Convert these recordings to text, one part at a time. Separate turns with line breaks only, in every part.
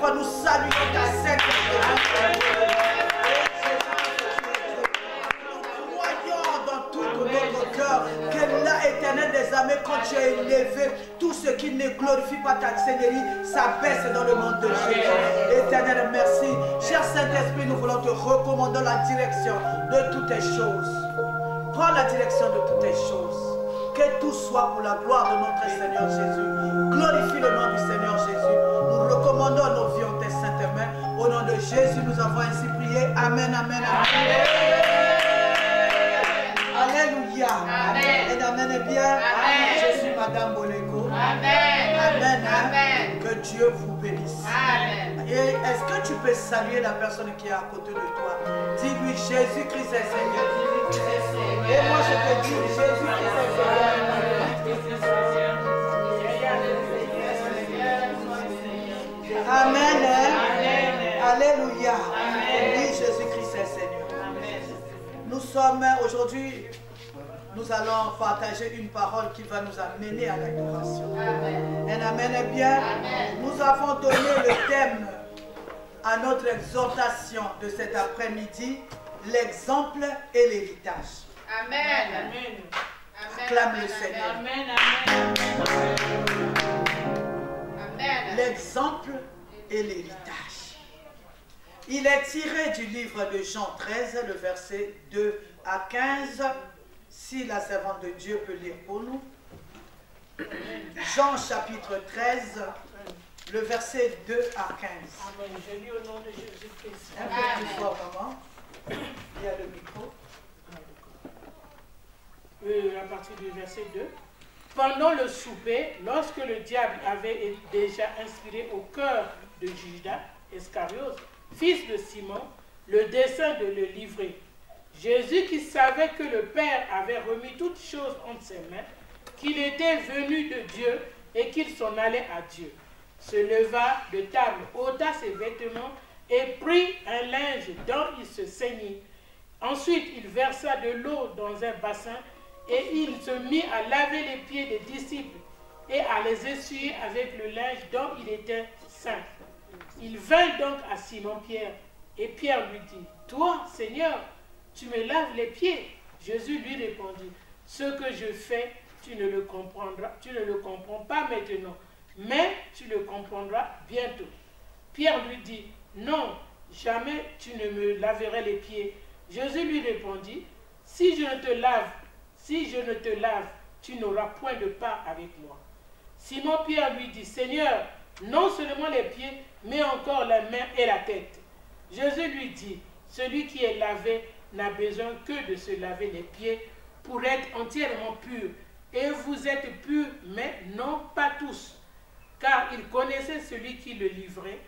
pourquoi nous saluons ta sainte présence. Nous croyons dans tout notre cœur que là, Éternel des armées, quand tu es élevé, tout ce qui ne glorifie pas ta Seigneurie, ça baisse dans le monde de Jésus. Éternel, merci. Cher Saint-Esprit, nous voulons te recommander la direction de toutes les choses. Prends la direction de toutes les choses. Que tout soit pour la gloire de notre Seigneur Jésus. Glorifie le nom du Seigneur Jésus. Nous recommandons nos vies en tes saintes mains. Au nom de Jésus, nous avons ainsi prié. Amen, amen, amen. Alléluia. Amen. Et amen est bien. Amen. Je suis Madame Bolego. Amen. Amen. Amen. Que Dieu vous bénisse. Amen. Et est-ce que tu peux saluer la personne qui est à côté de toi? Dis-lui, Jésus-Christ est Seigneur. Et moi je te dis, Jésus-Christ est Seigneur. Amen. Amen. Alléluia. Oui, Jésus-Christ est Seigneur. Nous sommes aujourd'hui, nous allons partager une parole qui va nous amener à l'adoration. Un amen est bien. Amen. Nous avons donné le thème à notre exhortation de cet après-midi, l'exemple et l'héritage. Amen. Amen. Acclame le Seigneur. Amen. Amen. L'exemple et l'héritage. Il est tiré du livre de Jean 13, le verset 2 à 15. Si la servante de Dieu peut lire pour nous. Jean chapitre 13, le verset 2 à 15.
Amen. Je lis au nom de Jésus-Christ.
Un peu plus fort, maman. Il y a le micro.
À partir du verset 2. Pendant le souper, lorsque le diable avait déjà inspiré au cœur de Judas Iscariote, fils de Simon, le dessein de le livrer, Jésus, qui savait que le Père avait remis toutes choses entre ses mains, qu'il était venu de Dieu et qu'il s'en allait à Dieu, se leva de table, ôta ses vêtements et prit un linge dont il se ceignit. Ensuite, il versa de l'eau dans un bassin et il se mit à laver les pieds des disciples et à les essuyer avec le linge dont il était saint. Il vint donc à Simon-Pierre et Pierre lui dit, « Toi, Seigneur, tu me laves les pieds. » Jésus lui répondit, « Ce que je fais, tu ne le comprends pas maintenant, mais tu le comprendras bientôt. » Pierre lui dit, « Non, jamais tu ne me laverais les pieds. » Jésus lui répondit, « Si je ne te lave, tu n'auras point de part avec moi. » Simon-Pierre lui dit, « Seigneur, non seulement les pieds, mais encore les mains et la tête. » Jésus lui dit, « Celui qui est lavé n'a besoin que de se laver les pieds pour être entièrement pur. Et vous êtes purs, mais non pas tous. » Car il connaissait celui qui le livrait.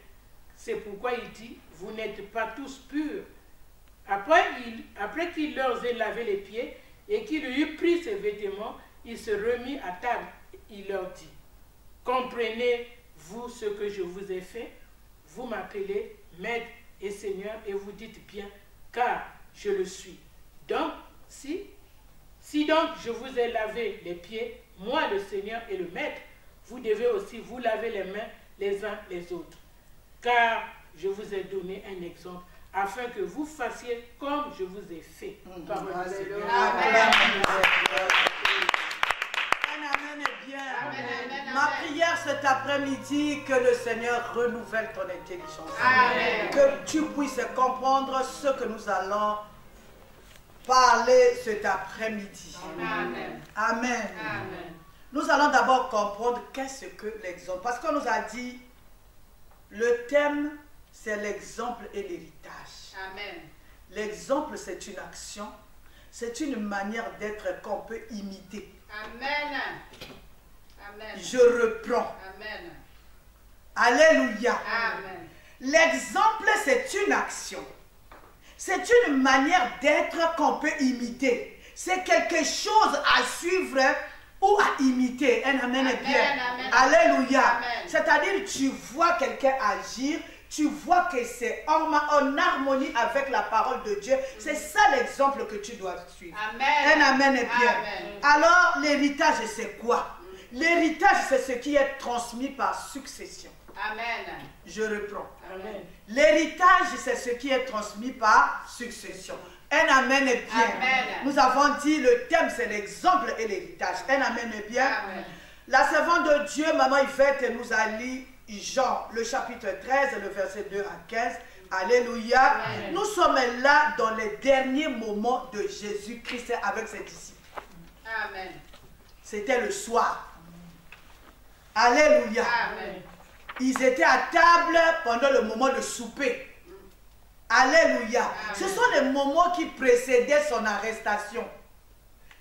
C'est pourquoi il dit, « Vous n'êtes pas tous purs. » Après qu'il leur ait lavé les pieds et qu'il eut pris ses vêtements, il se remit à table. Il leur dit, « Comprenez-vous ce que je vous ai fait? Vous m'appelez Maître et Seigneur et vous dites bien, car je le suis. Donc, si donc je vous ai lavé les pieds, moi le Seigneur et le Maître, vous devez aussi vous laver les mains les uns les autres. Car je vous ai donné un exemple, afin que vous fassiez comme je vous ai fait. Parole du Seigneur.
Amen. Amen est bien. Ma prière cet après-midi, que le Seigneur renouvelle ton intelligence. Amen. Que tu puisses comprendre ce que nous allons parler cet après-midi. Amen. Amen. Amen. Nous allons d'abord comprendre qu'est-ce que l'exemple. Parce qu'on nous a dit, le thème, c'est l'exemple et l'héritage. Amen. L'exemple, c'est une action, c'est une manière d'être qu'on peut imiter. Amen. Amen. Je reprends. Amen. Alléluia. Amen. L'exemple, c'est une action. C'est une manière d'être qu'on peut imiter. C'est quelque chose à suivre ou à imiter. Un amen est bien. Amen. Alléluia. C'est-à-dire, tu vois quelqu'un agir, tu vois que c'est en harmonie avec la parole de Dieu. C'est ça l'exemple que tu dois suivre. Amen. Un amen est bien. Amen. Alors, l'héritage, c'est quoi? L'héritage, c'est ce qui est transmis par succession.
Amen.
Je reprends.
Amen.
L'héritage, c'est ce qui est transmis par succession. Un amen est bien.
Amen.
Nous avons dit, le thème, c'est l'exemple et l'héritage. Un amen est bien.
Amen.
La servante de Dieu, Maman Yvette, nous a lu Jean, le chapitre 13, le verset 2 à 15. Alléluia.
Amen.
Nous sommes là dans les derniers moments de Jésus-Christ avec ses disciples.
Amen.
C'était le soir. Alléluia.
Amen.
Ils étaient à table pendant le moment de souper. Alléluia.
Amen.
Ce sont les moments qui précédaient son arrestation.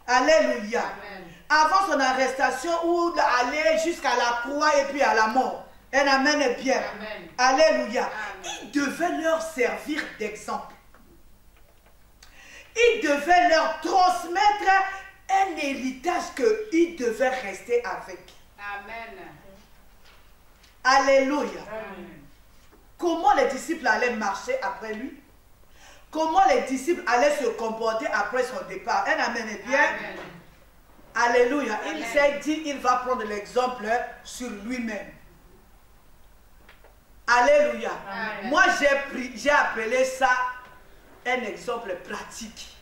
Alléluia.
Amen.
Avant son arrestation ou d'aller jusqu'à la croix et puis à la mort. Un amen est bien.
Amen.
Alléluia.
Amen.
Il devait leur servir d'exemple. Il devait leur transmettre un héritage qu'ils devaient rester avec.
Amen.
Alléluia.
Amen.
Comment les disciples allaient marcher après lui? Comment les disciples allaient se comporter après son départ? Un amen est bien.
Amen.
Alléluia. Il
Amen.
s'est dit, il va prendre l'exemple sur lui-même. Alléluia.
Amen.
Moi, j'ai appelé ça un exemple pratique.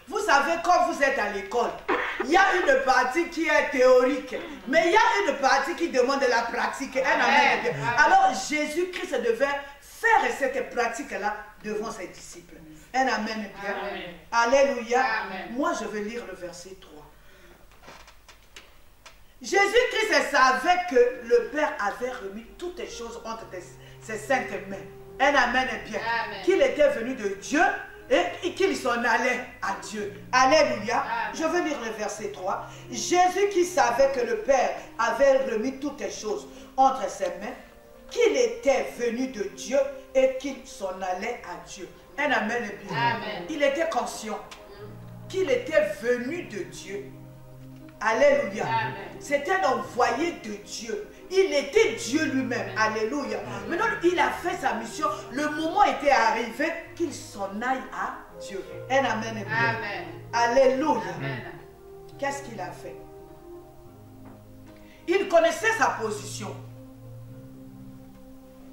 Vous savez, quand vous êtes à l'école, il y a une partie qui est théorique, mais il y a une partie qui demande de la pratique. Un amen est bien.
Amen.
Alors, Jésus-Christ devait faire cette pratique-là devant ses disciples. Un amen est bien.
Amen.
Alléluia.
Amen.
Moi, je vais lire le verset 3. Jésus-Christ savait que le Père avait remis toutes les choses entre ses saintes mains. Un amen est bien.
Amen.
Qu'il était venu de Dieu et qu'il s'en allait à Dieu. Alléluia.
Amen.
Je vais lire le verset 3. Jésus qui savait que le Père avait remis toutes les choses entre ses mains, qu'il était venu de Dieu et qu'il s'en allait à Dieu. Un amen est bien.
Amen.
Il était conscient qu'il était venu de Dieu. Alléluia.
Amen.
C'était un envoyé de Dieu. Il était Dieu lui-même. Alléluia. Maintenant, il a fait sa mission. Le moment était arrivé qu'il s'en aille à Dieu. Un amen est bien.
Amen.
Alléluia.
Amen.
Qu'est-ce qu'il a fait? Il connaissait sa position.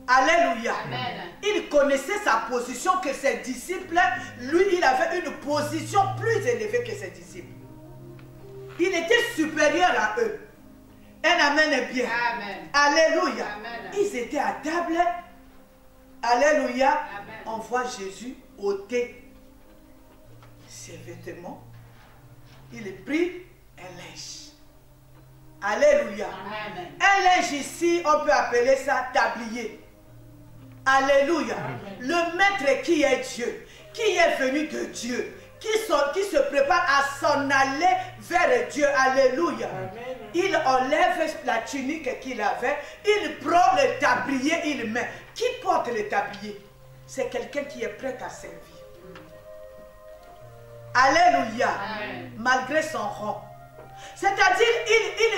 Alléluia.
Amen.
Il connaissait sa position que ses disciples, lui, il avait une position plus élevée que ses disciples. Il était supérieur à eux. Un amen est bien.
Amen.
Alléluia.
Amen.
Ils étaient à table. Alléluia.
Amen.
On voit Jésus ôter ses vêtements. Il a pris un linge. Alléluia.
Amen.
Un linge ici, on peut appeler ça tablier. Alléluia.
Amen.
Le maître qui est Dieu, qui est venu de Dieu, qui se prépare à s'en aller vers Dieu. Alléluia.
Amen.
Il enlève la tunique qu'il avait, il prend le tablier, il met. Qui porte le tablier? C'est quelqu'un qui est prêt à servir. Alléluia.
Amen.
Malgré son rang. C'est-à-dire,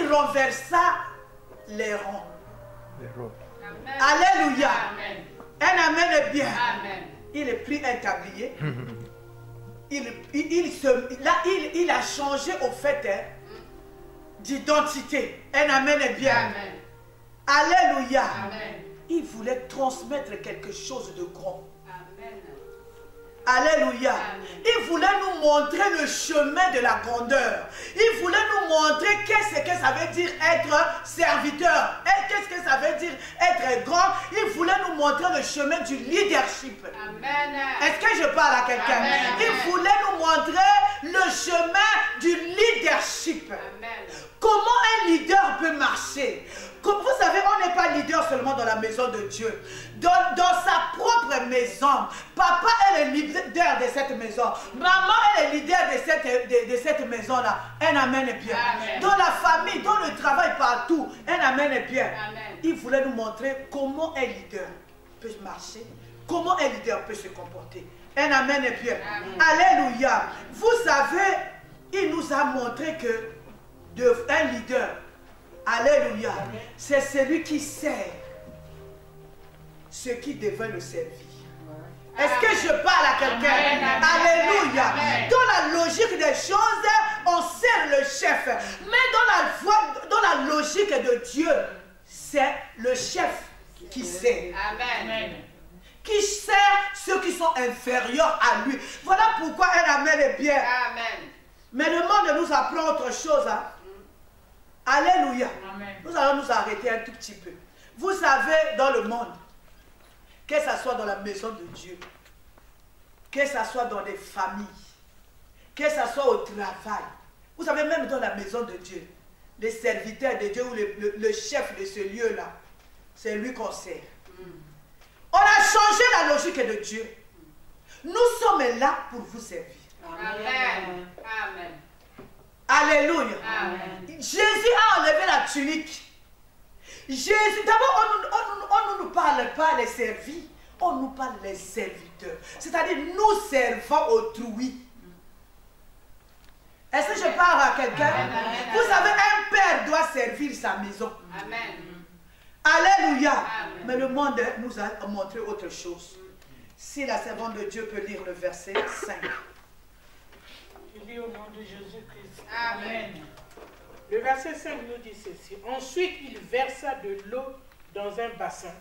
il renversa les rangs.
Amen.
Alléluia.
Amen.
Un amen est bien.
Amen.
Il a pris un tablier. Il a changé au fait d'identité. Un amen est bien.
Amen.
Alléluia.
Amen.
Il voulait transmettre quelque chose de grand.
Amen.
Alléluia.
Amen.
Il voulait nous montrer le chemin de la grandeur. Il voulait nous montrer qu'est-ce que ça veut dire être serviteur. Et qu'est-ce que ça veut dire être grand. Il voulait nous montrer le chemin du leadership.
Amen.
Est-ce que je parle à quelqu'un?
Amen.
Il voulait nous montrer le chemin du leadership.
Amen.
Comment un leader peut marcher? Comme vous savez, on n'est pas leader seulement dans la maison de Dieu. Dans sa propre maison, papa est le leader de cette maison. Maman est le leader de cette maison-là. Un amen est bien.
Amen.
Dans la famille, dans le travail, partout. Un amen est bien.
Amen.
Il voulait nous montrer comment un leader peut marcher, comment un leader peut se comporter. Un amen est bien.
Amen.
Alléluia. Vous savez, il nous a montré que un leader, alléluia, c'est celui qui sert ceux qui devaient le servir. Est-ce que je parle à quelqu'un?
Amen.
Alléluia.
Amen.
Dans la logique des choses, on sert le chef. Mais dans la logique de Dieu, c'est le chef qui sert.
Amen.
Qui sert ceux qui sont inférieurs à lui. Voilà pourquoi un amen est bien.
Amen.
Mais le monde nous apprend autre chose. Hein? Alléluia.
Amen.
Nous allons nous arrêter un tout petit peu. Vous savez, dans le monde, que ce soit dans la maison de Dieu, que ce soit dans les familles, que ce soit au travail, vous savez, même dans la maison de Dieu, les serviteurs de Dieu ou le chef de ce lieu-là, c'est lui qu'on sert. On a changé la logique de Dieu. Nous sommes là pour vous servir.
Amen. Amen.
Alléluia.
Amen.
Jésus a enlevé la tunique. Jésus, d'abord, on ne nous parle pas les servis, on nous parle les serviteurs. C'est-à-dire, nous servons autrui. Est-ce que je parle à quelqu'un? Vous savez, un père doit servir sa maison.
Amen.
Alléluia.
Amen.
Mais le monde nous a montré autre chose. Si la servante de Dieu peut lire le verset 5.
Je lis au nom de Jésus-Christ.
Amen.
Le verset 5 nous dit ceci. Ensuite, il versa de l'eau dans un bassin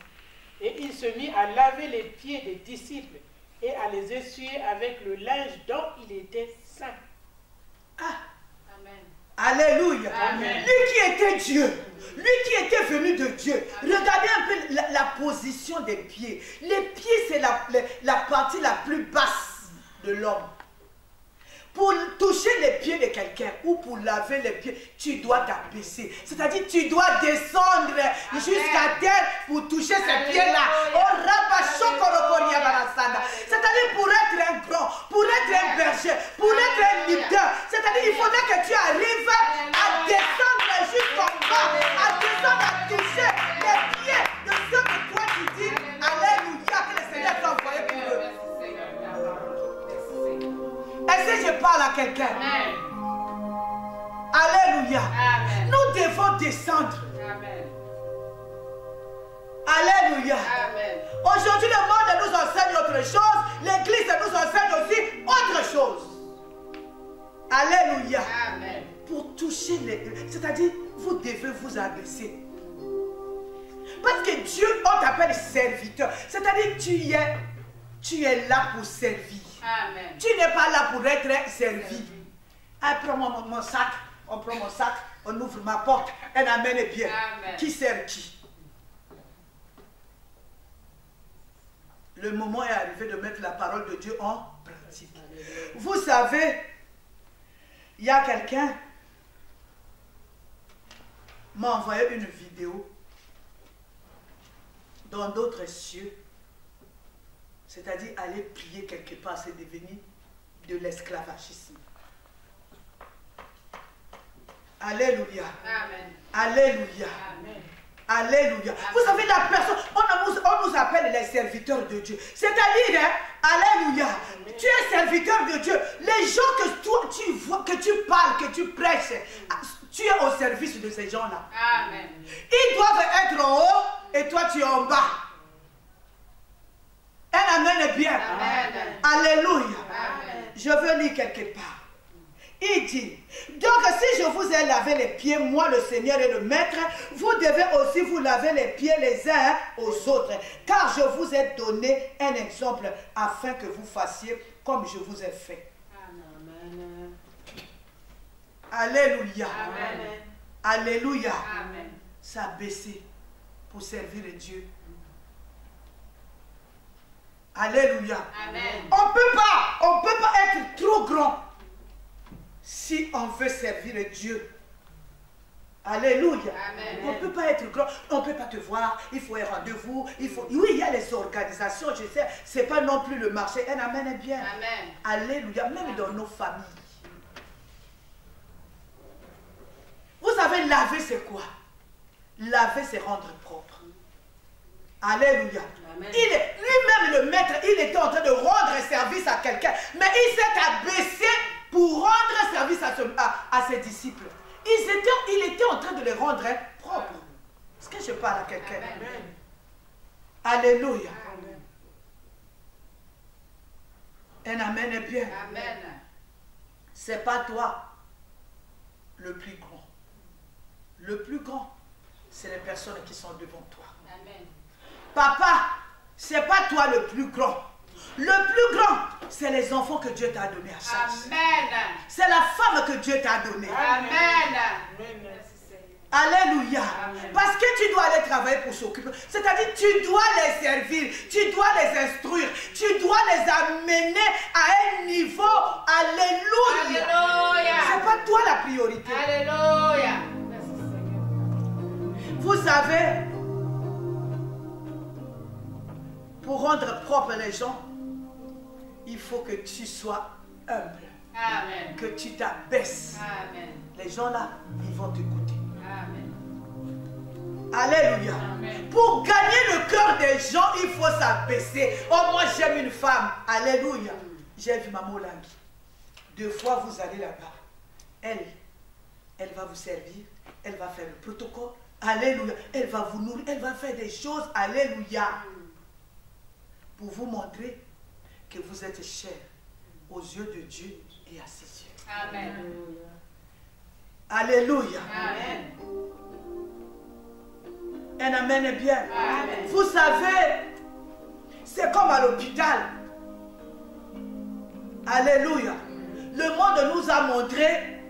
et il se mit à laver les pieds des disciples et à les essuyer avec le linge dont il était saint.
Ah.
Amen.
Alléluia.
Amen.
Lui qui était Dieu, lui qui était venu de Dieu. Regardez un peu la position des pieds. Les pieds, c'est la partie la plus basse de l'homme. Pour toucher les pieds de quelqu'un ou pour laver les pieds, tu dois t'abaisser. C'est-à-dire, tu dois descendre jusqu'à terre pour toucher ces pieds-là. C'est-à-dire, pour être un grand, pour être un berger, pour être un leader, c'est-à-dire, il faudrait que tu arrives à descendre jusqu'en bas, à descendre, à toucher les pieds de ceux que toi tu dis, Alléluia, que le Seigneur t'a envoyé pour eux. Est-ce que je parle à quelqu'un?
Amen.
Alléluia.
Amen.
Nous devons descendre.
Amen.
Alléluia.
Amen.
Aujourd'hui, le monde nous enseigne autre chose. L'église nous enseigne aussi autre chose. Alléluia.
Amen.
Pour toucher les... C'est-à-dire, vous devez vous abaisser. Parce que Dieu, on t'appelle serviteur. C'est-à-dire, tu es là pour servir.
Amen.
Tu n'es pas là pour être servi. Ah, prends mon sac, on prend mon sac, on ouvre ma porte, un amen est bien.
Amen.
Qui sert qui? Le moment est arrivé de mettre la parole de Dieu en pratique. Vous savez, il y a quelqu'un m'a envoyé une vidéo dans d'autres cieux. C'est-à-dire aller prier quelque part, c'est devenu de l'esclavagisme. Alléluia.
Amen.
Alléluia.
Amen.
Alléluia. Vous savez, la personne, on nous appelle les serviteurs de Dieu. C'est-à-dire, hein, alléluia, tu es serviteur de Dieu. Les gens que toi, tu vois, que tu parles, que tu prêches, tu es au service de ces gens-là.
Amen.
Ils doivent être en haut et toi tu es en bas. Un amen est bien.
Amen.
Alléluia.
Amen.
Je veux lire quelque part. Il dit, donc si je vous ai lavé les pieds, moi le Seigneur et le Maître, vous devez aussi vous laver les pieds les uns aux autres, car je vous ai donné un exemple afin que vous fassiez comme je vous ai fait.
Amen.
Alléluia.
Amen.
Alléluia.
Amen.
S'abaisser pour servir Dieu. Alléluia.
Amen.
On peut pas être trop grand si on veut servir Dieu. Alléluia.
Amen.
On ne peut pas être grand, on ne peut pas te voir, il faut un rendez-vous, oui, il y a les organisations, je sais, ce n'est pas non plus le marché. Un amen est bien.
Amen.
Alléluia, même dans nos familles. Vous savez, laver c'est quoi? Laver c'est rendre propre. Alléluia.
Amen.
Lui-même, le maître, il était en train de rendre service à quelqu'un, mais il s'est abaissé pour rendre service à ses disciples. Il était en train de les rendre propres. Est-ce que je parle à quelqu'un?
Amen.
Alléluia.
Amen.
Un amen est bien.
Amen.
C'est pas toi le plus grand. Le plus grand, c'est les personnes qui sont devant toi.
Amen.
Papa, ce n'est pas toi le plus grand. Le plus grand, c'est les enfants que Dieu t'a donnés à charge. C'est la femme que Dieu t'a donnée.
Amen.
Alléluia. Parce que tu dois aller travailler pour s'occuper. C'est-à-dire tu dois les servir, tu dois les instruire, tu dois les amener à un niveau. Alléluia. C'est pas toi la priorité.
Alléluia.
Vous savez, pour rendre propre les gens, il faut que tu sois humble.
Amen.
Que tu t'abaisses.
Amen.
Les gens là, ils vont t'écouter.
Amen.
Alléluia.
Amen.
Pour gagner le cœur des gens, il faut s'abaisser. Oh, moi j'aime une femme. Alléluia. J'ai vu Maman Langui. 2 fois vous allez là-bas. Elle va vous servir. Elle va faire le protocole. Alléluia. Elle va vous nourrir. Elle va faire des choses. Alléluia. Pour vous montrer que vous êtes cher aux yeux de Dieu et à ses yeux.
Amen.
Alléluia.
Amen.
Un amen est bien.
Amen.
Vous savez, c'est comme à l'hôpital. Alléluia. Le monde nous a montré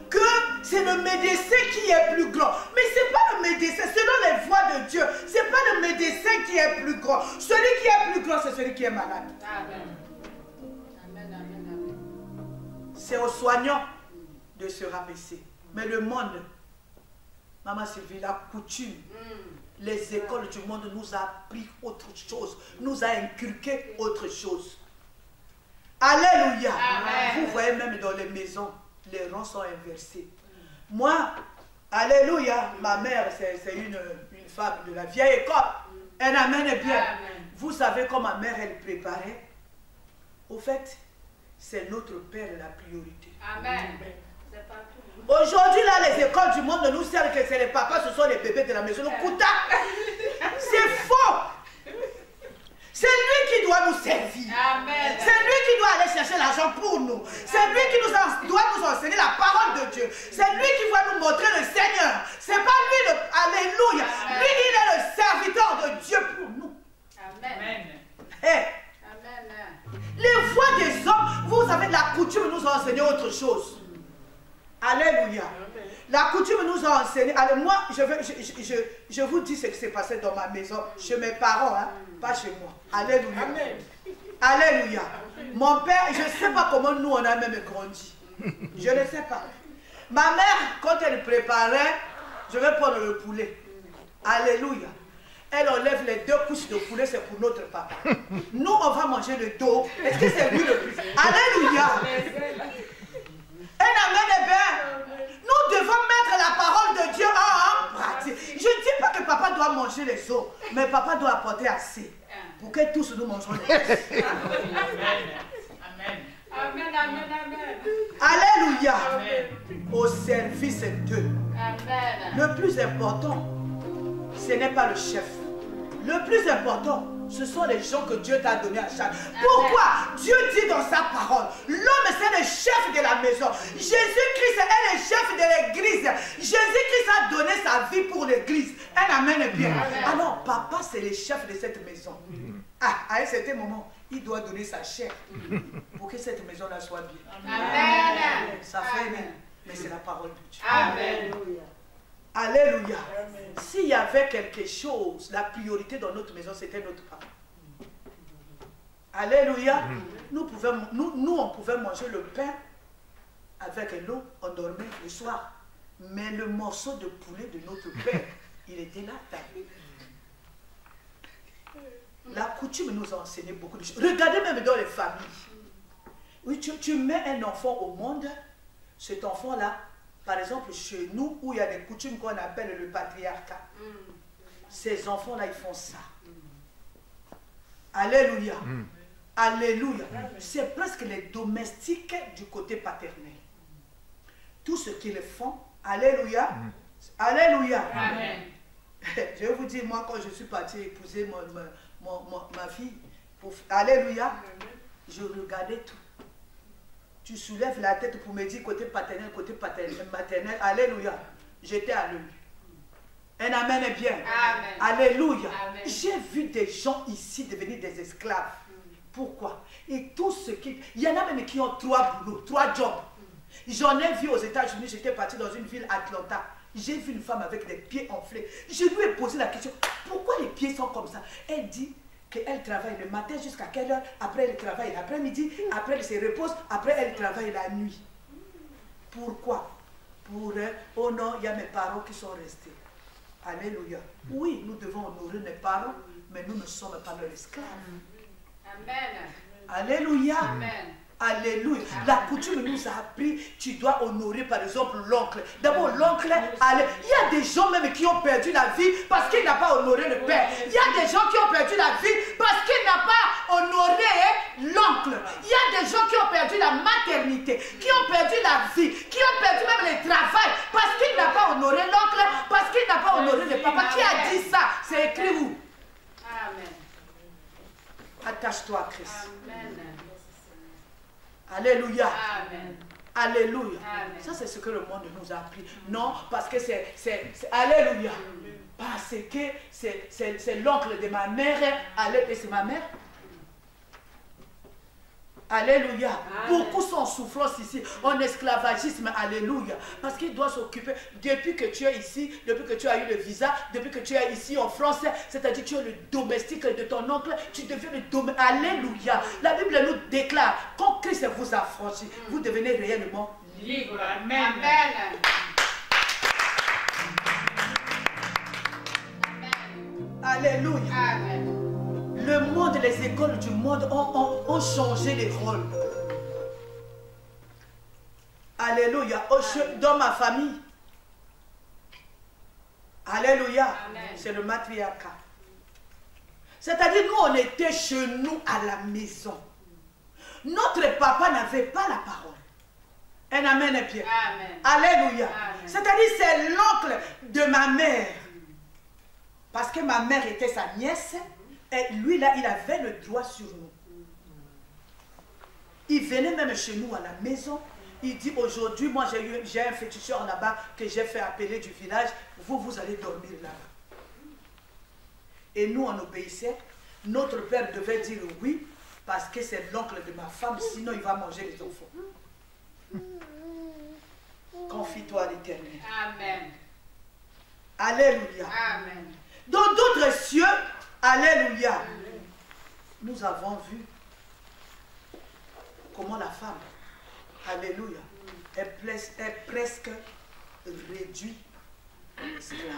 que c'est le médecin qui est plus grand. Mais ce n'est pas le médecin, selon les voies de Dieu. Ce n'est pas le médecin qui est plus grand. Celui qui est plus grand, c'est celui qui est malade.
Amen. Amen. Amen. Amen.
C'est aux soignants de se rabaisser. Mais le monde, Maman Sylvie, la coutume, les écoles du monde nous a appris autre chose, nous a inculqué autre chose. Alléluia.
Amen.
Vous voyez même dans les maisons, les rangs sont inversés. Moi, alléluia, ma mère, c'est une femme de la vieille école. Un amen est bien.
Amen.
Vous savez comment ma mère, elle préparait. Au fait, c'est notre père la priorité.
Amen. C'est partout.
Aujourd'hui, là, les écoles du monde nous servent que c'est les papas, ce sont les bébés de la maison. Le Kouta, c'est faux. C'est lui qui doit nous servir.
Amen.
C'est lui qui doit aller chercher l'argent pour nous. C'est lui qui doit nous enseigner la parole de Dieu. C'est lui qui va nous montrer le Seigneur. C'est pas lui le... Alléluia.
Amen.
Lui, il est le serviteur de Dieu pour nous.
Amen.
Hey,
Amen.
les voix des hommes, vous savez, la coutume nous a enseigné autre chose. Alléluia. La coutume nous a enseigné. Allez, moi, je vous dis ce qui s'est passé dans ma maison, chez mes parents, hein, pas chez moi. Alléluia.
Amen.
Alléluia. Mon père, je ne sais pas comment nous on a même grandi. Je ne sais pas. Ma mère, quand elle préparait, je vais prendre le poulet. Alléluia. Elle enlève les 2 couches de poulet, c'est pour notre papa. Nous, on va manger le dos. Est-ce que c'est lui le plus? Alléluia. Un amen est bien. Nous devons mettre la parole de Dieu en pratique. Je ne dis pas que papa doit manger les os, mais papa doit apporter assez pour que tous nous mangeons les os.
Amen. Amen. Amen.
Alléluia.
Amen.
Au service d'eux.
Amen.
Le plus important, ce n'est pas le chef. Le plus important, ce sont les gens que Dieu t'a donnés à chaque. Pourquoi? Dieu dit dans sa parole, l'homme c'est le chef de la maison. Jésus-Christ est le chef de l'église. Jésus-Christ a donné sa vie pour l'église. Un amen est bien.
Amen.
Alors, papa c'est le chef de cette maison. Ah, à un certain moment, il doit donner sa chair pour que cette maison-là soit bien.
Amen.
Ça fait rien, mais c'est la parole de Dieu.
Amen.
Alléluia. S'il y avait quelque chose, la priorité dans notre maison, c'était notre papa. Alléluia. Nous, on pouvait manger le pain avec l'eau, on dormait le soir. Mais le morceau de poulet de notre père, il était là. La coutume nous a enseigné beaucoup de choses. Regardez même dans les familles. Oui, tu mets un enfant au monde, cet enfant-là, par exemple, chez nous, où il y a des coutumes qu'on appelle le patriarcat, ces enfants-là, ils font ça. Alléluia. Alléluia. C'est presque les domestiques du côté paternel. Tout ce qu'ils font, alléluia. Alléluia.
Amen.
Je vais vous dire, moi, quand je suis partie épouser ma fille, alléluia, je regardais tout. Tu soulèves la tête pour me dire côté paternel, maternel, alléluia. J'étais à l'œil. Un amen est bien.
Amen.
Alléluia.
Amen.
J'ai vu des gens ici devenir des esclaves. Pourquoi? Et tout ce qui... Il y en a même qui ont 3 boulots, 3 jobs. J'en ai vu aux États-Unis, j'étais parti dans une ville, Atlanta. J'ai vu une femme avec des pieds enflés. Je lui ai posé la question, pourquoi les pieds sont comme ça? Elle dit qu'elle travaille le matin jusqu'à quelle heure? Après elle travaille l'après-midi, après elle se repose, après elle travaille la nuit. Pourquoi? Oh non, il y a mes parents qui sont restés. Alléluia. Oui, nous devons honorer nos parents, mais nous ne sommes pas leurs esclaves.
Amen.
Alléluia.
Amen.
Alléluia. La coutume nous a appris, tu dois honorer par exemple l'oncle. D'abord l'oncle, il y a des gens même qui ont perdu la vie parce qu'il n'a pas honoré le père. Il y a des gens qui ont perdu la vie parce qu'il n'a pas honoré l'oncle. Il y a des gens qui ont perdu la maternité, qui ont perdu la vie, qui ont perdu même le travail parce qu'il n'a pas honoré l'oncle, parce qu'il n'a pas honoré le papa. Qui a dit ça? C'est écrit où?
Amen.
Attache-toi à Christ.
Amen.
Alléluia.
Amen.
Alléluia.
Amen.
Ça, c'est ce que le monde nous a appris. Non, parce que c'est Alléluia. Parce que c'est l'oncle de ma mère. Et c'est ma mère. Alléluia. Beaucoup sont en souffrance ici, en esclavagisme. Alléluia. Parce qu'il doit s'occuper. Depuis que tu es ici, depuis que tu as eu le visa, depuis que tu es ici en France, c'est-à-dire que tu es le domestique de ton oncle, tu deviens le domestique. Alléluia. La Bible nous déclare, quand Christ vous a franchi, vous devenez réellement libre.
Amen.
Alléluia.
Amen.
Le monde, les écoles du monde ont changé les rôles. Alléluia. Dans ma famille. Alléluia. C'est le matriarcat. C'est-à-dire, nous, on était chez nous à la maison. Notre papa n'avait pas la parole. Un amen est bien.
Amen.
Alléluia. C'est-à-dire, c'est l'oncle de ma mère. Parce que ma mère était sa nièce. Et lui, là, il avait le droit sur nous. Il venait même chez nous à la maison. Il dit, aujourd'hui, moi, j'ai un féticheur là-bas que j'ai fait appeler du village. Vous allez dormir là-bas. Et nous, on obéissait. Notre père devait dire oui, parce que c'est l'oncle de ma femme, sinon il va manger les enfants. Confie-toi à l'Éternel.
Amen.
Alléluia.
Amen.
Dans d'autres cieux, alléluia. Nous avons vu comment la femme, alléluia, est presque réduite en esclave.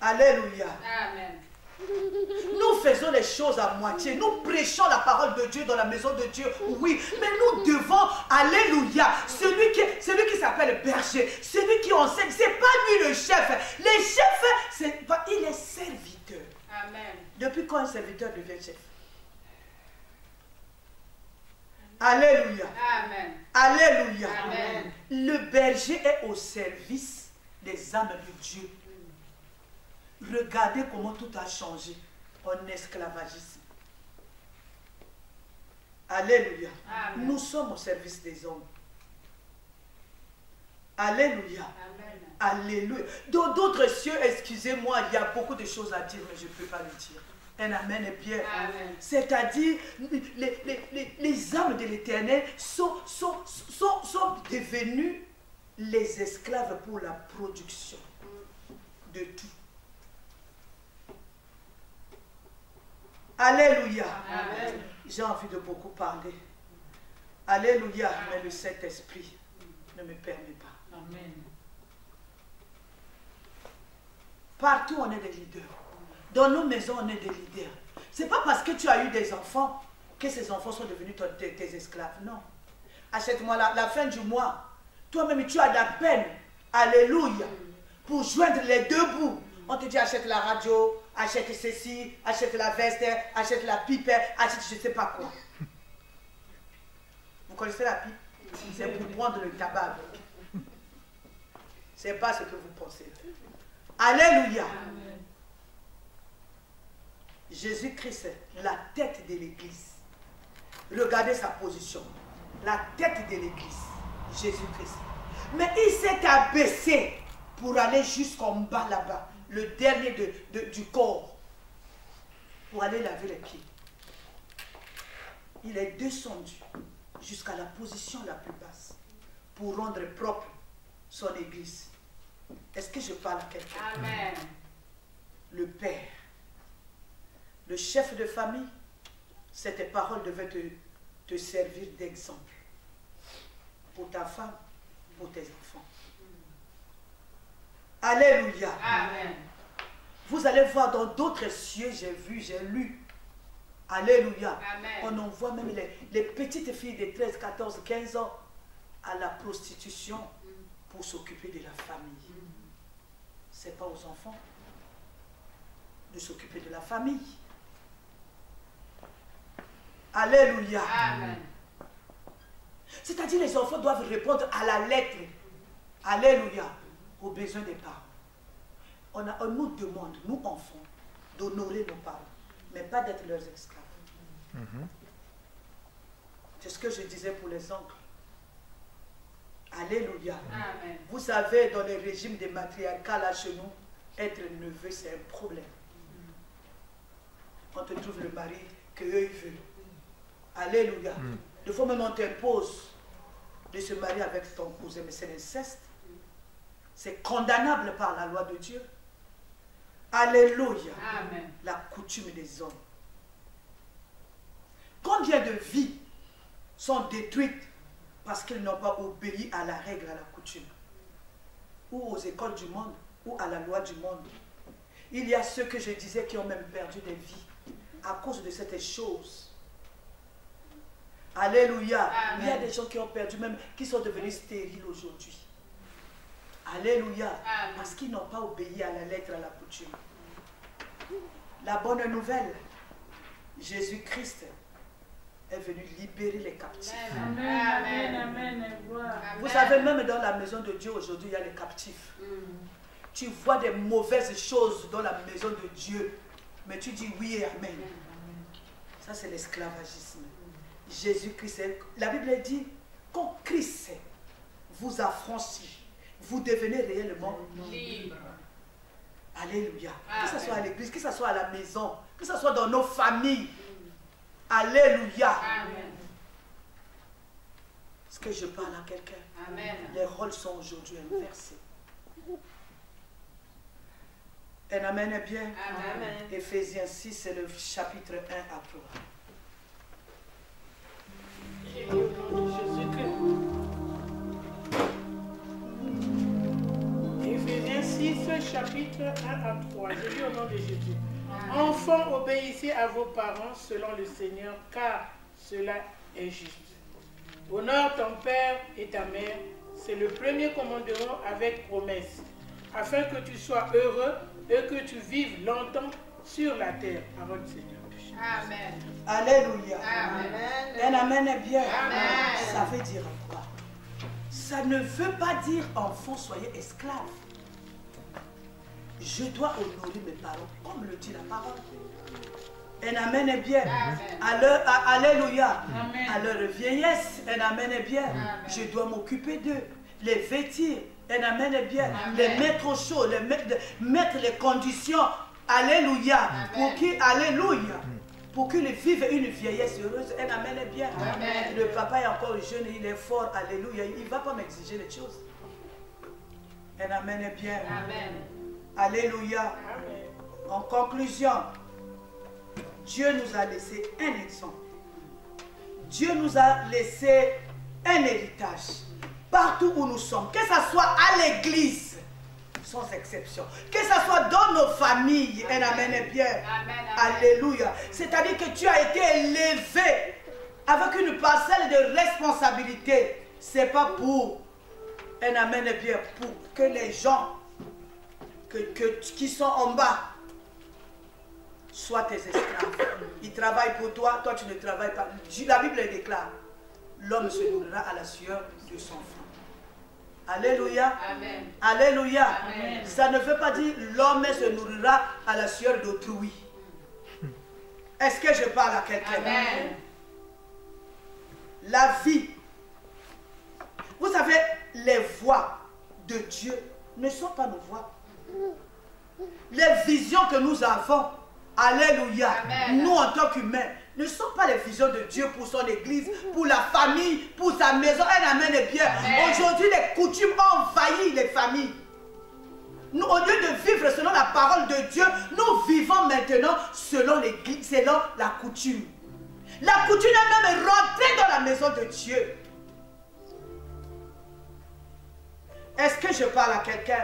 Alléluia.
Amen.
Nous faisons les choses à moitié. Nous prêchons la parole de Dieu dans la maison de Dieu. Oui, mais nous devons, alléluia, celui qui s'appelle berger, celui qui enseigne, c'est pas lui le chef. Le chef, il est serviteur.
Amen.
Depuis quand un serviteur devient chef? Alléluia.
Amen.
Alléluia.
Amen.
Le berger est au service des âmes de Dieu. Regardez comment tout a changé en esclavagisme. Alléluia.
Amen.
Nous sommes au service des hommes. Alléluia.
Amen.
Alléluia. Dans d'autres cieux, excusez-moi, il y a beaucoup de choses à dire, mais je ne peux pas le dire. Un amen est bien. C'est-à-dire, les âmes de l'Éternel sont devenues les esclaves pour la production de tout. Alléluia.
Amen.
J'ai envie de beaucoup parler. Alléluia. Mais le Saint-Esprit ne me permet pas.
Amen.
Partout, on est des leaders. Dans nos maisons, on est des leaders. Ce n'est pas parce que tu as eu des enfants que ces enfants sont devenus tes esclaves. Non. Achète-moi la fin du mois. Toi-même, tu as de la peine. Alléluia. Pour joindre les deux bouts. On te dit achète la radio, achète ceci, achète la veste, achète la pipe, achète je ne sais pas quoi. Vous connaissez la pipe? C'est pour prendre le tabac. Ce n'est pas ce que vous pensez. Alléluia.
Amen.
Jésus-Christ, la tête de l'Église. Regardez sa position. La tête de l'Église. Jésus-Christ. Mais il s'est abaissé pour aller jusqu'en bas là-bas, le dernier du corps, pour aller laver les pieds. Il est descendu jusqu'à la position la plus basse pour rendre propre son église. Est-ce que je parle à quelqu'un?
Amen.
Le père, le chef de famille, cette parole devait te servir d'exemple pour ta femme, pour tes enfants. Alléluia.
Amen.
Vous allez voir dans d'autres cieux, j'ai vu, j'ai lu. Alléluia.
Amen.
On envoie même les petites filles de 13, 14, 15 ans à la prostitution pour s'occuper de la famille. Ce n'est pas aux enfants de s'occuper de la famille. Alléluia.
Amen.
C'est-à-dire les enfants doivent répondre à la lettre. Alléluia. Aux besoins des parents. On nous demande, nous enfants, d'honorer nos parents, mais pas d'être leurs esclaves. C'est ce que je disais pour les oncles. Alléluia.
Amen.
Vous savez, dans les régimes des matriarcats, là chez nous, être neveu, c'est un problème. On te trouve le mari que eux ils veulent. Alléluia. Des fois même on t'impose de se marier avec ton cousin, mais c'est l'inceste. C'est condamnable par la loi de Dieu. Alléluia.
Amen.
La coutume des hommes. Combien de vies sont détruites parce qu'ils n'ont pas obéi à la règle, à la coutume, ou aux écoles du monde, ou à la loi du monde. Il y a ceux que je disais qui ont même perdu des vies à cause de cette chose. Alléluia.
Amen.
Il y a des gens qui ont perdu même, qui sont devenus stériles aujourd'hui. Alléluia.
Amen.
Parce qu'ils n'ont pas obéi à la lettre, à la coutume. La bonne nouvelle, Jésus-Christ est venu libérer les captifs.
Amen.
Amen, amen, amen.
Vous savez, même dans la maison de Dieu aujourd'hui, il y a les captifs. Tu vois des mauvaises choses dans la maison de Dieu, mais tu dis oui et amen. Ça, c'est l'esclavagisme. Jésus-Christ, la Bible dit, quand Christ vous a franchi, vous devenez réellement
Libre.
Alléluia.
Amen.
Que ce soit à l'église, que ce soit à la maison, que ce soit dans nos familles. Alléluia.
Amen.
Est-ce que je parle à quelqu'un?
Amen.
Les rôles sont aujourd'hui inversés. Un amen est bien.
Amen.
Éphésiens 6, c'est le chapitre 1 à 3.
J'ai dit au nom de Jésus-Christ. Éphésiens 6, chapitre 1 à 3. J'ai dit au nom de Jésus. Enfants, obéissez à vos parents selon le Seigneur, car cela est juste. Honore ton père et ta mère, c'est le premier commandement avec promesse, afin que tu sois heureux et que tu vives longtemps sur la terre. Parole du Seigneur.
Amen.
Alléluia.
Amen.
Un amen est bien.
Amen.
Ça veut dire quoi? Ça ne veut pas dire enfants, soyez esclaves. Je dois honorer mes parents, comme le dit la parole. Un amen est bien. Alléluia.
Amen.
À leur vieillesse, un amen est bien.
Amen.
Je dois m'occuper d'eux, les vêtir. Un amen est bien.
Amen.
Les mettre au chaud, mettre les conditions. Alléluia.
Amen.
Pour qu'ils, alléluia. Pour qu'ils vivent une vieillesse heureuse. Un amen est bien.
Amen.
Le papa est encore jeune, il est fort. Alléluia. Il ne va pas m'exiger les choses. Un amen est bien.
Amen.
Alléluia.
Amen.
En conclusion, Dieu nous a laissé un exemple. Dieu nous a laissé un héritage. Partout où nous sommes, que ce soit à l'église, sans exception, que ce soit dans nos familles, un amen est bien.
Amen.
Alléluia. C'est-à-dire que tu as été élevé avec une parcelle de responsabilité. Ce n'est pas pour, un amen est bien, pour que les gens qui sont en bas soient tes esclaves. Ils travaillent pour toi, toi tu ne travailles pas. La Bible déclare, l'homme se nourrira à la sueur de son front. Alléluia.
Amen.
Alléluia.
Amen.
Ça ne veut pas dire l'homme se nourrira à la sueur d'autrui. Est-ce que je parle à quelqu'un?
Amen.
La vie. Vous savez, les voix de Dieu ne sont pas nos voix. Les visions que nous avons, alléluia, nous en tant qu'humains, ne sont pas les visions de Dieu pour son église, pour la famille, pour sa maison. Un amen est bien. Aujourd'hui, les coutumes ont envahi les familles. Nous, au lieu de vivre selon la parole de Dieu, nous vivons maintenant selon l'église, selon la coutume. La coutume est même rentrée dans la maison de Dieu. Est-ce que je parle à quelqu'un?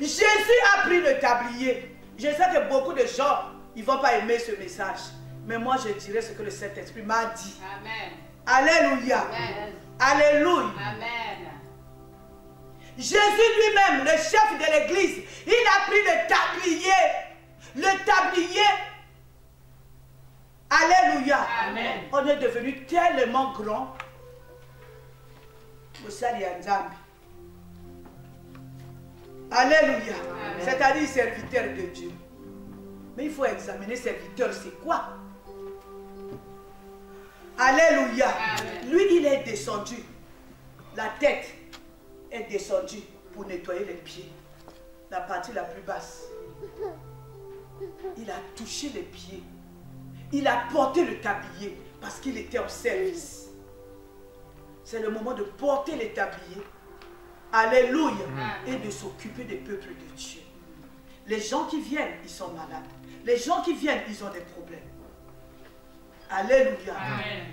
Jésus a pris le tablier. Je sais que beaucoup de gens, ils ne vont pas aimer ce message. Mais moi, je dirais ce que le Saint-Esprit m'a dit. Amen. Alléluia. Amen. Alléluia. Amen. Jésus lui-même, le chef de l'église, il a pris le tablier. Le tablier. Alléluia. Amen. On est devenu tellement grand. Alléluia. C'est-à-dire serviteur de Dieu. Mais il faut examiner serviteur, c'est quoi? Alléluia. Amen. Lui, il est descendu. La tête est descendue pour nettoyer les pieds. La partie la plus basse. Il a touché les pieds. Il a porté le tablier parce qu'il était en service. C'est le moment de porter les tabliers. Alléluia. Et de s'occuper des peuples de Dieu. Les gens qui viennent, ils sont malades. Les gens qui viennent, ils ont des problèmes. Alléluia.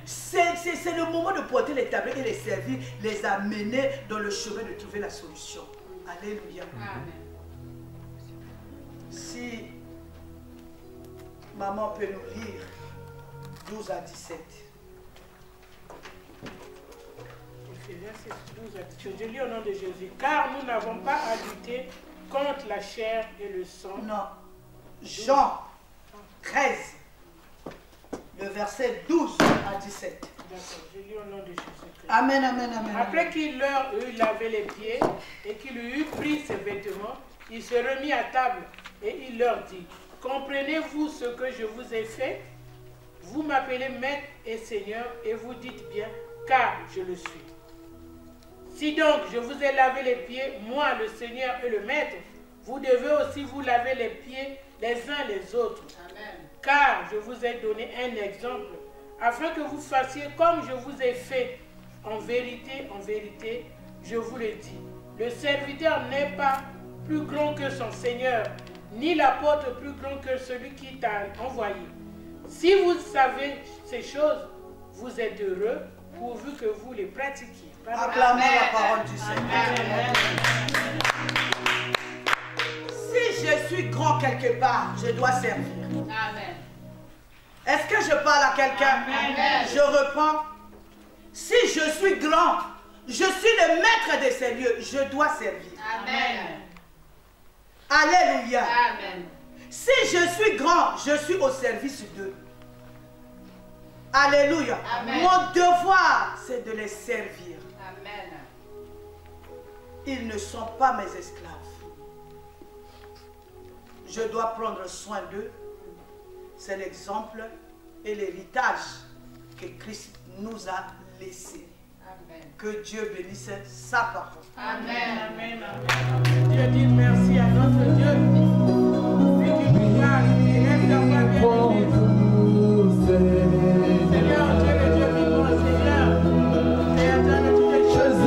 C'est le moment de porter les tabliers et les servir, les amener dans le chemin de trouver la solution. Alléluia. Amen. Si maman peut nous lire 12 à 17.
Verset 12 à 17. Je lis au nom de Jésus. Car nous n'avons pas à lutter contre la chair et le sang.
Non. Jean 13. Le verset 12 à 17.
D'accord, je lis au nom de Jésus.
Amen, amen, amen.
Après qu'il leur eut lavé les pieds et qu'il eut pris ses vêtements, il se remit à table et il leur dit: comprenez-vous ce que je vous ai fait? Vous m'appelez Maître et Seigneur et vous dites bien, car je le suis. Si donc je vous ai lavé les pieds, moi le Seigneur et le Maître, vous devez aussi vous laver les pieds les uns les autres. Amen. Car je vous ai donné un exemple, afin que vous fassiez comme je vous ai fait. En vérité, je vous le dis, le serviteur n'est pas plus grand que son Seigneur, ni l'apôtre plus grand que celui qui t'a envoyé. Si vous savez ces choses, vous êtes heureux, pourvu que vous les pratiquiez.
Acclamons la parole du Seigneur. Si je suis grand quelque part, je dois servir. Amen. Est-ce que je parle à quelqu'un? Je reprends. Si je suis grand, je suis le maître de ces lieux, je dois servir. Amen. Alléluia. Amen. Si je suis grand, je suis au service d'eux. Alléluia. Amen. Mon devoir, c'est de les servir. Amen. Ils ne sont pas mes esclaves. Je dois prendre soin d'eux. C'est l'exemple et l'héritage que Christ nous a laissé. Amen. Que Dieu bénisse sa parole.
Amen. Amen. Amen. Dieu dit merci à notre Dieu. Lui qui nous parle, qui aime d'avoir bien l'église. Seigneur, Dieu le Dieu vivant, Seigneur, Créateur de toutes les choses.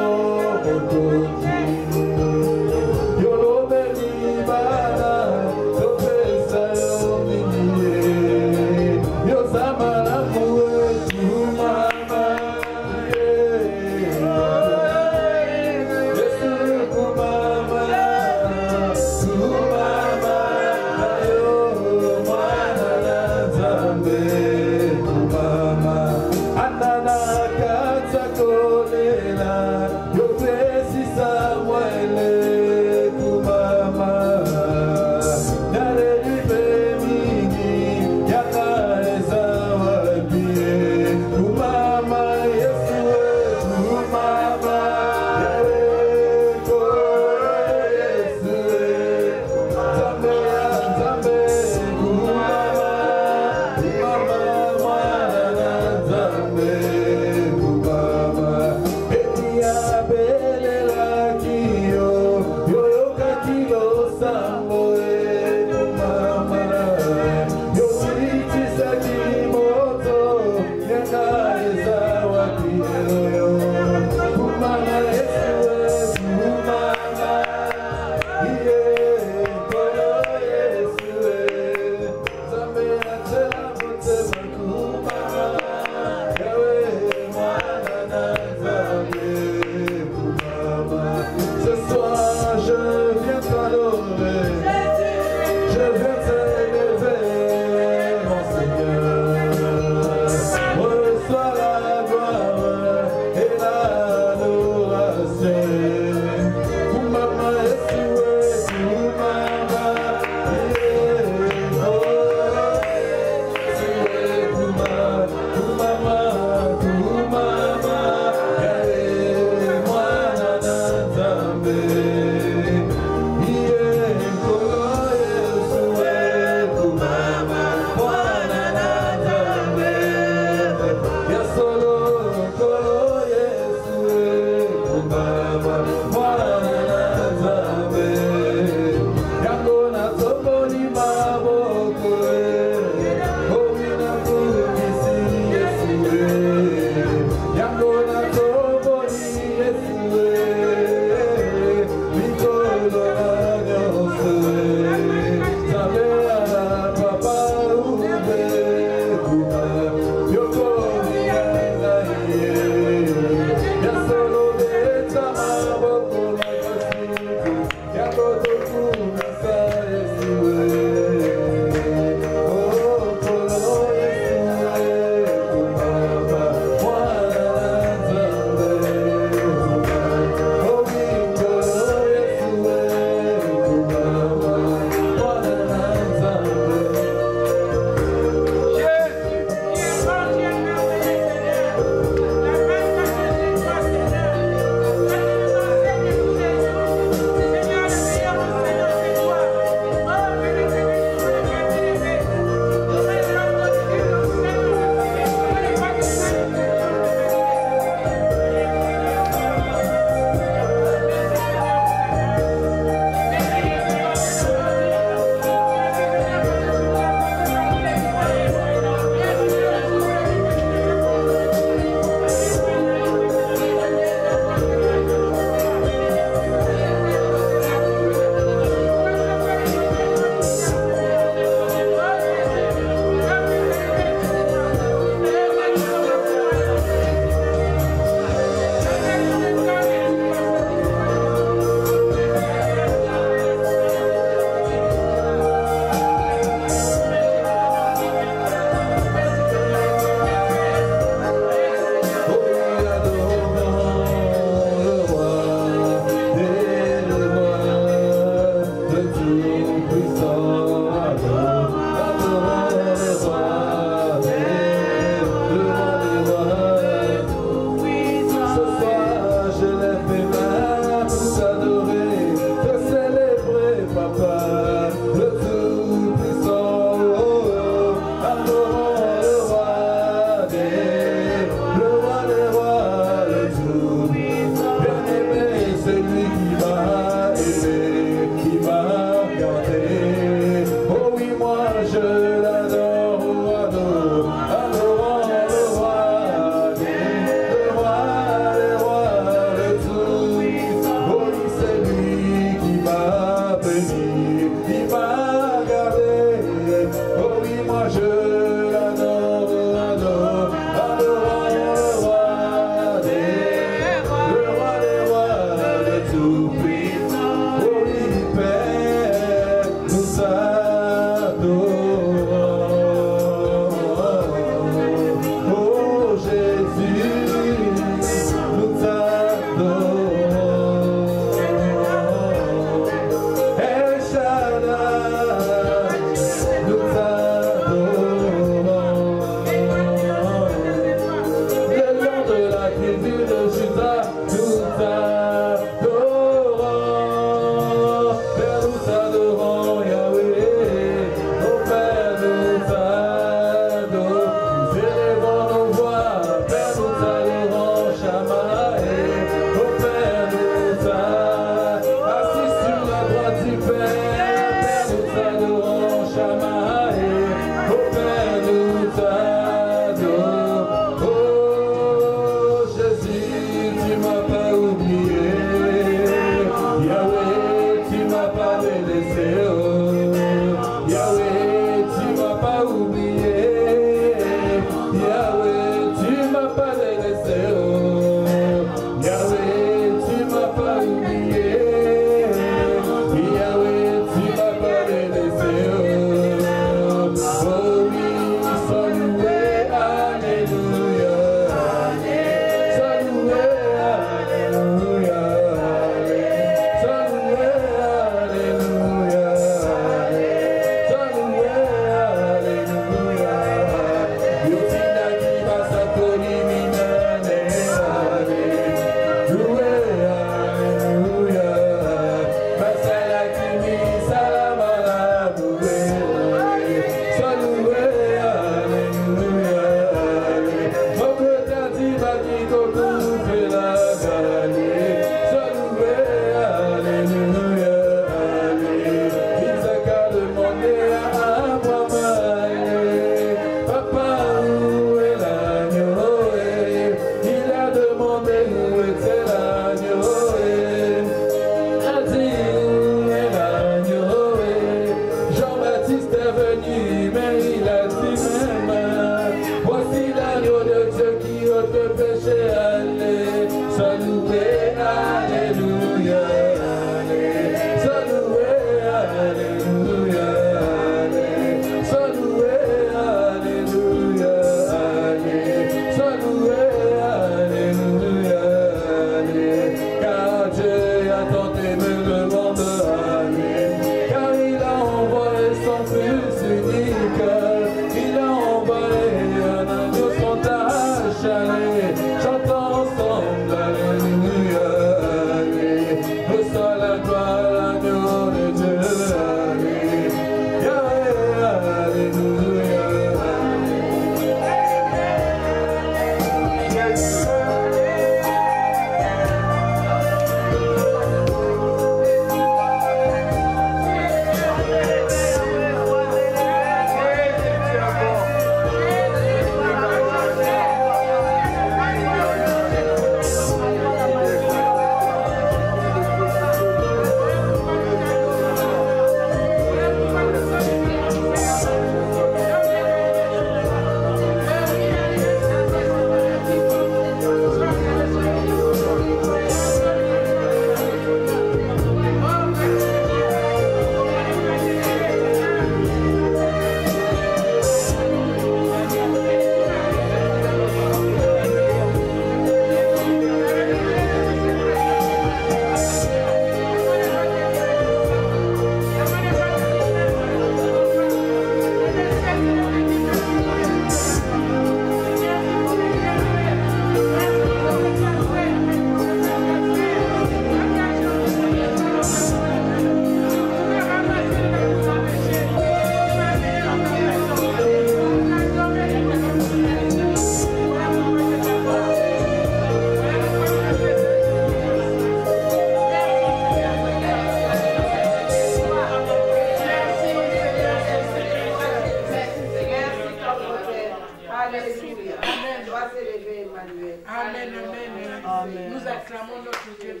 Alléluia.
Amen.
Dois s'élever, Emmanuel.
Amen, amen, amen. Nous acclamons notre Dieu.